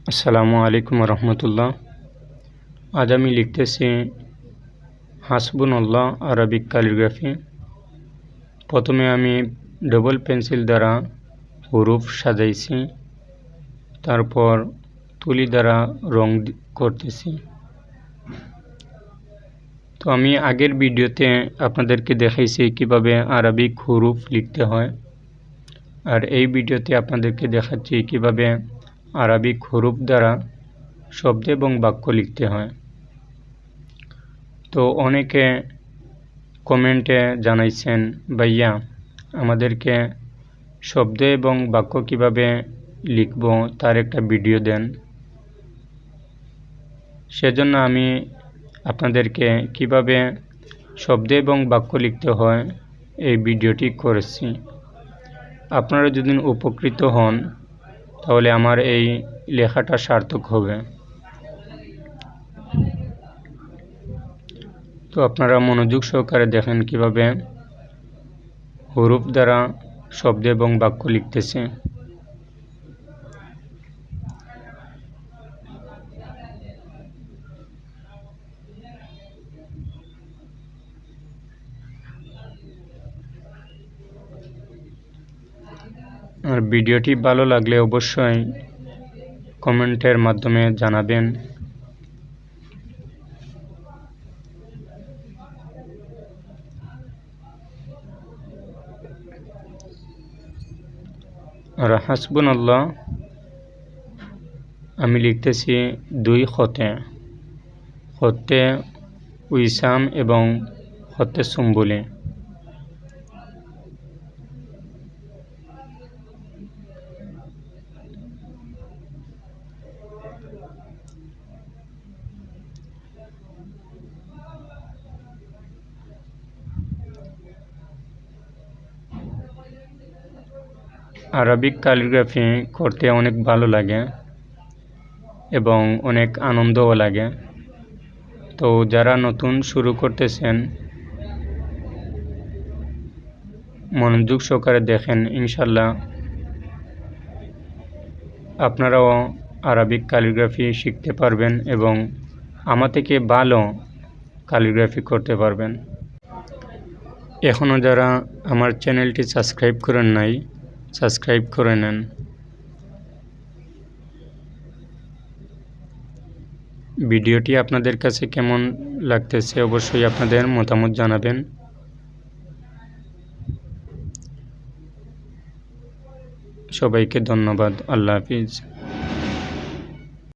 আসসালামু আলাইকুম রহমতুল্লাহ। আজ আমি লিখতেছি হাসবুনাল্লাহ আরবিক ক্যালিগ্রাফি। প্রথমে আমি ডবল পেন্সিল দ্বারা হুরুফ সাজাইছি, তারপর তুলি দ্বারা রং করতেছি। তো আমি আগের ভিডিওতে আপনাদেরকে দেখাইছি কিভাবে আরবিক হুরুফ লিখতে হয়, আর এই ভিডিওতে আপনাদেরকে দেখাচ্ছি কিভাবে আরবিক হুরুফ দ্বারা শব্দ এবং বাক্য লিখতে হয়। তো অনেকে কমেন্টে জানাইছেন, ভাইয়া আমাদেরকে শব্দ এবং বাক্য কিভাবে লিখব তার একটা ভিডিও দেন। সেজন্য আমি আপনাদেরকে কিভাবে শব্দ এবং বাক্য লিখতে হয় এই ভিডিওটি করেছি। আপনারা যদি উপকৃত হন তাহলে আমার এই লেখাটা সার্থক হবে। তো আপনারা মনোযোগ সহকারে দেখেন কিভাবে হুরুফ দ্বারা শব্দ এবং বাক্য লিখতেছে। আর ভিডিওটি ভালো লাগলে অবশ্যই কমেন্টের মাধ্যমে জানাবেন। আর হাসবুনাল্লাহ আমি লিখতেছি দুই খতে উইসাম এবং খতে সুম্বুলে। আরবিক ক্যালিগ্রাফি করতে অনেক ভালো লাগে এবং অনেক আনন্দও লাগে। তো যারা নতুন শুরু করতেছেন মনোযোগ সহকারে দেখেন, ইনশাল্লাহ আপনারাও আরবিক ক্যালিগ্রাফি শিখতে পারবেন এবং আমার থেকে ভালো ক্যালিগ্রাফি করতে পারবেন। এখনও যারা আমার চ্যানেলটি সাবস্ক্রাইব করেন নাই, সাবস্ক্রাইব করে নেন। ভিডিওটি আপনাদের কাছে কেমন লাগতেছে অবশ্যই আপনাদের মতামত জানাবেন। সবাইকে ধন্যবাদ। আল্লাহ হাফিজ।